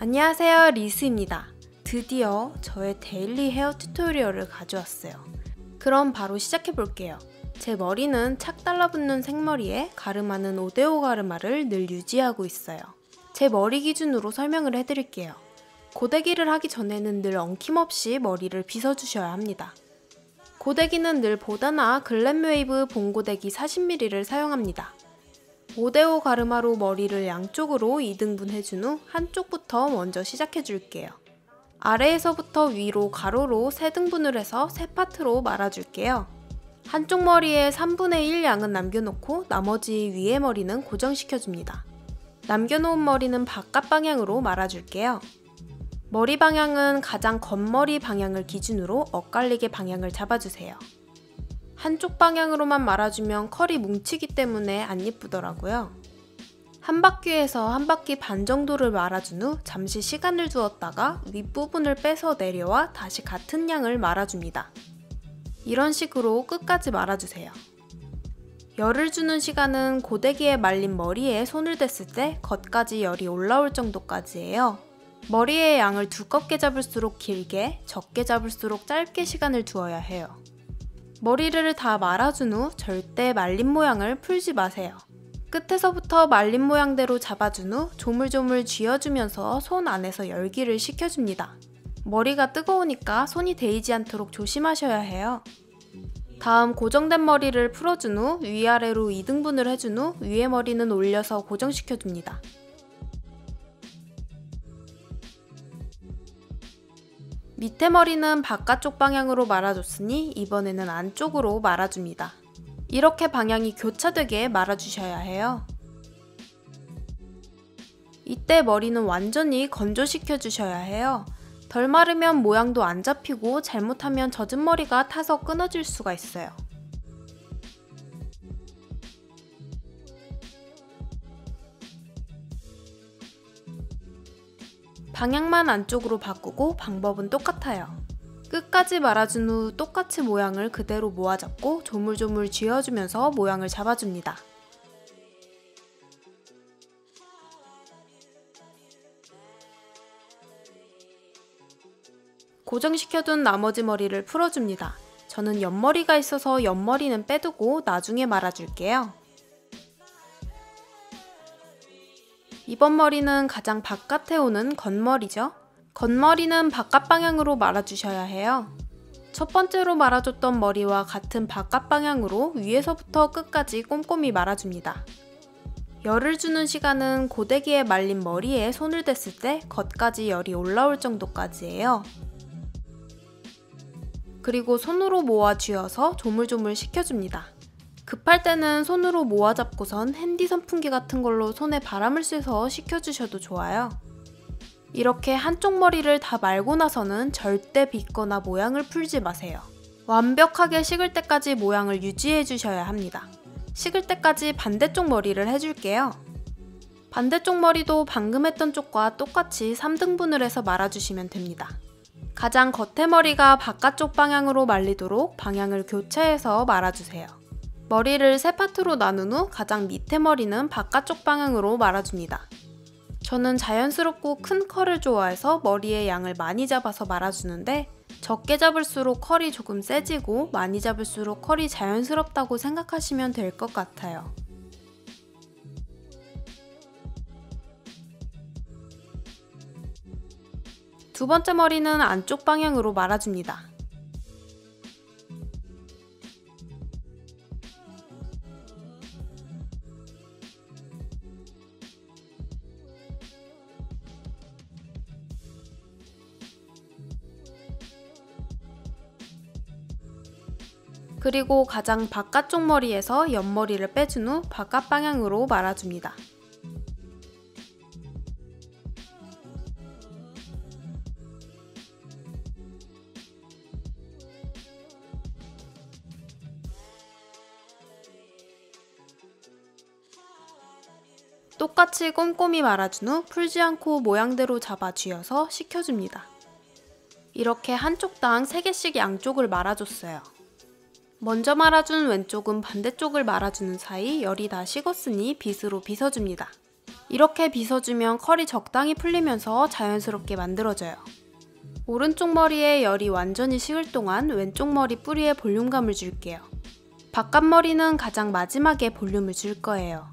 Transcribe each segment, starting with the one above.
안녕하세요, 리스입니다. 드디어 저의 데일리 헤어 튜토리얼을 가져왔어요. 그럼 바로 시작해볼게요. 제 머리는 착 달라붙는 생머리에 가르마는 5대5 가르마를 늘 유지하고 있어요. 제 머리 기준으로 설명을 해드릴게요. 고데기를 하기 전에는 늘 엉킴없이 머리를 빗어주셔야 합니다. 고데기는 늘 보다나 글램웨이브 봉고데기 40mm를 사용합니다. 5대5 가르마로 머리를 양쪽으로 2등분 해준 후 한쪽부터 먼저 시작해줄게요. 아래에서부터 위로 가로로 3등분을 해서 3파트로 말아줄게요. 한쪽 머리에 3분의 1 양은 남겨놓고 나머지 위에 머리는 고정시켜줍니다. 남겨놓은 머리는 바깥 방향으로 말아줄게요. 머리 방향은 가장 겉머리 방향을 기준으로 엇갈리게 방향을 잡아주세요. 한쪽 방향으로만 말아주면 컬이 뭉치기 때문에 안 예쁘더라고요. 한 바퀴에서 한 바퀴 반 정도를 말아준 후 잠시 시간을 두었다가 윗부분을 빼서 내려와 다시 같은 양을 말아줍니다. 이런 식으로 끝까지 말아주세요. 열을 주는 시간은 고데기에 말린 머리에 손을 댔을 때 겉까지 열이 올라올 정도까지예요. 머리의 양을 두껍게 잡을수록 길게, 적게 잡을수록 짧게 시간을 두어야 해요. 머리를 다 말아준 후 절대 말린 모양을 풀지 마세요. 끝에서부터 말린 모양대로 잡아준 후 조물조물 쥐어주면서 손 안에서 열기를 식혀줍니다. 머리가 뜨거우니까 손이 데이지 않도록 조심하셔야 해요. 다음 고정된 머리를 풀어준 후 위아래로 2등분을 해준 후 위에 머리는 올려서 고정시켜줍니다. 밑에 머리는 바깥쪽 방향으로 말아줬으니 이번에는 안쪽으로 말아줍니다. 이렇게 방향이 교차되게 말아주셔야 해요. 이때 머리는 완전히 건조시켜 주셔야 해요. 덜 마르면 모양도 안 잡히고 잘못하면 젖은 머리가 타서 끊어질 수가 있어요. 방향만 안쪽으로 바꾸고 방법은 똑같아요. 끝까지 말아준 후 똑같이 모양을 그대로 모아잡고 조물조물 쥐어주면서 모양을 잡아줍니다. 고정시켜둔 나머지 머리를 풀어줍니다. 저는 옆머리가 있어서 옆머리는 빼두고 나중에 말아줄게요. 이번 머리는 가장 바깥에 오는 겉머리죠. 겉머리는 바깥 방향으로 말아주셔야 해요. 첫 번째로 말아줬던 머리와 같은 바깥 방향으로 위에서부터 끝까지 꼼꼼히 말아줍니다. 열을 주는 시간은 고데기에 말린 머리에 손을 댔을 때 겉까지 열이 올라올 정도까지예요. 그리고 손으로 모아 쥐어서 조물조물 식혀줍니다. 급할 때는 손으로 모아 잡고선 핸디 선풍기 같은 걸로 손에 바람을 쐬서 식혀주셔도 좋아요. 이렇게 한쪽 머리를 다 말고 나서는 절대 빗거나 모양을 풀지 마세요. 완벽하게 식을 때까지 모양을 유지해 주셔야 합니다. 식을 때까지 반대쪽 머리를 해줄게요. 반대쪽 머리도 방금 했던 쪽과 똑같이 3등분을 해서 말아주시면 됩니다. 가장 겉에 머리가 바깥쪽 방향으로 말리도록 방향을 교차해서 말아주세요. 머리를 3파트로 나눈 후 가장 밑에 머리는 바깥쪽 방향으로 말아줍니다. 저는 자연스럽고 큰 컬을 좋아해서 머리의 양을 많이 잡아서 말아주는데 적게 잡을수록 컬이 조금 세지고 많이 잡을수록 컬이 자연스럽다고 생각하시면 될 것 같아요. 두 번째 머리는 안쪽 방향으로 말아줍니다. 그리고 가장 바깥쪽 머리에서 옆머리를 빼준 후 바깥 방향으로 말아줍니다. 똑같이 꼼꼼히 말아준 후 풀지 않고 모양대로 잡아 쥐어서 식혀줍니다. 이렇게 한쪽당 3개씩 양쪽을 말아줬어요. 먼저 말아준 왼쪽은 반대쪽을 말아주는 사이 열이 다 식었으니 빗으로 빗어줍니다. 이렇게 빗어주면 컬이 적당히 풀리면서 자연스럽게 만들어져요. 오른쪽 머리에 열이 완전히 식을 동안 왼쪽 머리 뿌리에 볼륨감을 줄게요. 바깥 머리는 가장 마지막에 볼륨을 줄 거예요.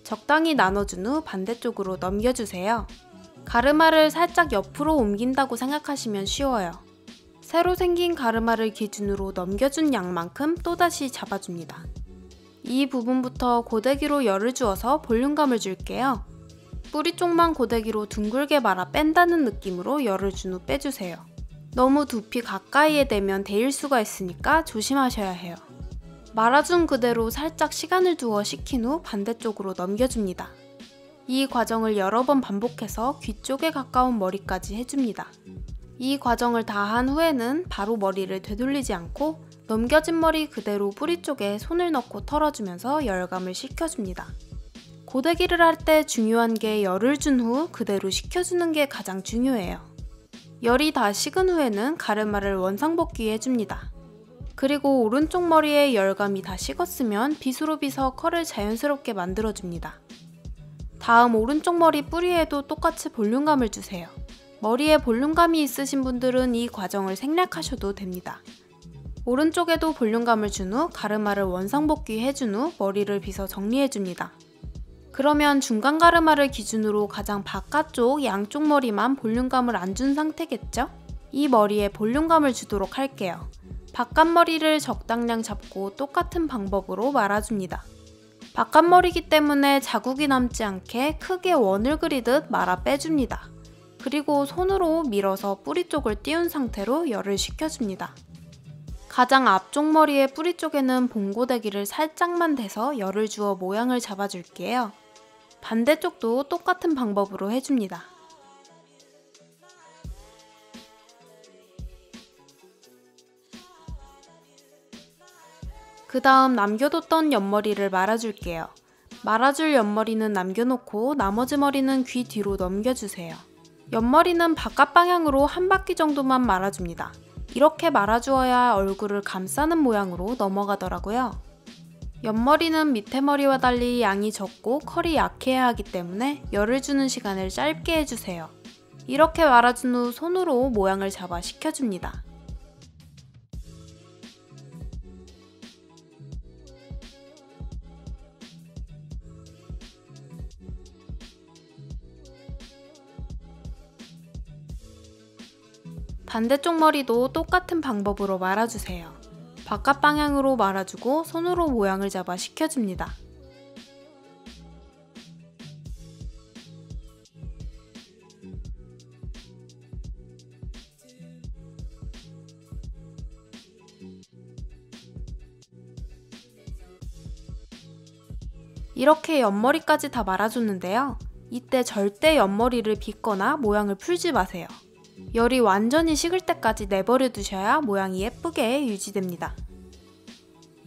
적당히 나눠준 후 반대쪽으로 넘겨주세요. 가르마를 살짝 옆으로 옮긴다고 생각하시면 쉬워요. 새로 생긴 가르마를 기준으로 넘겨준 양만큼 또다시 잡아줍니다. 이 부분부터 고데기로 열을 주어서 볼륨감을 줄게요. 뿌리 쪽만 고데기로 둥글게 말아 뺀다는 느낌으로 열을 준 후 빼주세요. 너무 두피 가까이에 대면 데일 수가 있으니까 조심하셔야 해요. 말아준 그대로 살짝 시간을 두어 식힌 후 반대쪽으로 넘겨줍니다. 이 과정을 여러 번 반복해서 귀 쪽에 가까운 머리까지 해줍니다. 이 과정을 다 한 후에는 바로 머리를 되돌리지 않고 넘겨진 머리 그대로 뿌리 쪽에 손을 넣고 털어주면서 열감을 식혀줍니다. 고데기를 할 때 중요한 게 열을 준 후 그대로 식혀주는 게 가장 중요해요. 열이 다 식은 후에는 가르마를 원상복귀 해줍니다. 그리고 오른쪽 머리에 열감이 다 식었으면 빗으로 빗어 컬을 자연스럽게 만들어줍니다. 다음 오른쪽 머리 뿌리에도 똑같이 볼륨감을 주세요. 머리에 볼륨감이 있으신 분들은 이 과정을 생략하셔도 됩니다. 오른쪽에도 볼륨감을 준 후 가르마를 원상복귀 해준 후 머리를 빗어 정리해줍니다. 그러면 중간 가르마를 기준으로 가장 바깥쪽 양쪽 머리만 볼륨감을 안 준 상태겠죠? 이 머리에 볼륨감을 주도록 할게요. 바깥 머리를 적당량 잡고 똑같은 방법으로 말아줍니다. 바깥 머리이기 때문에 자국이 남지 않게 크게 원을 그리듯 말아 빼줍니다. 그리고 손으로 밀어서 뿌리 쪽을 띄운 상태로 열을 식혀줍니다. 가장 앞쪽 머리의 뿌리 쪽에는 봉고데기를 살짝만 대서 열을 주어 모양을 잡아줄게요. 반대쪽도 똑같은 방법으로 해줍니다. 그 다음 남겨뒀던 옆머리를 말아줄게요. 말아줄 옆머리는 남겨놓고 나머지 머리는 귀 뒤로 넘겨주세요. 옆머리는 바깥 방향으로 한 바퀴 정도만 말아줍니다. 이렇게 말아주어야 얼굴을 감싸는 모양으로 넘어가더라고요. 옆머리는 밑에 머리와 달리 양이 적고 컬이 약해야 하기 때문에 열을 주는 시간을 짧게 해주세요. 이렇게 말아준 후 손으로 모양을 잡아 식혀줍니다. 반대쪽 머리도 똑같은 방법으로 말아주세요. 바깥 방향으로 말아주고 손으로 모양을 잡아 식혀줍니다. 이렇게 옆머리까지 다 말아줬는데요. 이때 절대 옆머리를 빗거나 모양을 풀지 마세요. 열이 완전히 식을 때까지 내버려 두셔야 모양이 예쁘게 유지됩니다.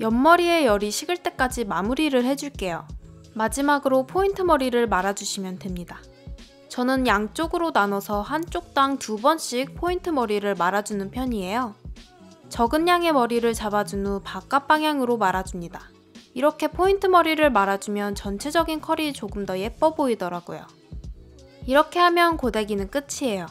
옆머리에 열이 식을 때까지 마무리를 해줄게요. 마지막으로 포인트 머리를 말아주시면 됩니다. 저는 양쪽으로 나눠서 한쪽당 2번씩 포인트 머리를 말아주는 편이에요. 적은 양의 머리를 잡아준 후 바깥 방향으로 말아줍니다. 이렇게 포인트 머리를 말아주면 전체적인 컬이 조금 더 예뻐 보이더라고요. 이렇게 하면 고데기는 끝이에요.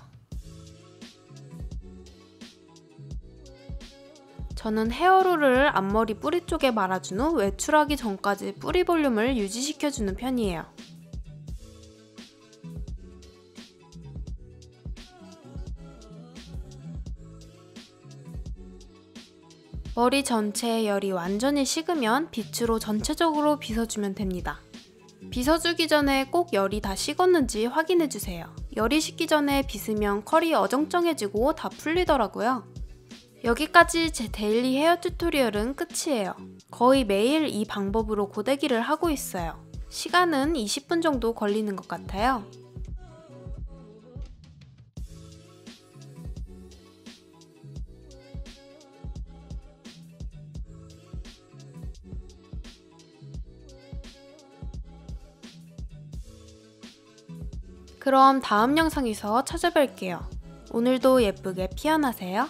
저는 헤어롤을 앞머리 뿌리 쪽에 말아준 후 외출하기 전까지 뿌리 볼륨을 유지시켜주는 편이에요. 머리 전체에 열이 완전히 식으면 빗으로 전체적으로 빗어주면 됩니다. 빗어주기 전에 꼭 열이 다 식었는지 확인해주세요. 열이 식기 전에 빗으면 컬이 어정쩡해지고 다 풀리더라고요. 여기까지 제 데일리 헤어 튜토리얼은 끝이에요. 거의 매일 이 방법으로 고데기를 하고 있어요. 시간은 20분 정도 걸리는 것 같아요. 그럼 다음 영상에서 찾아뵐게요. 오늘도 예쁘게 피어나세요.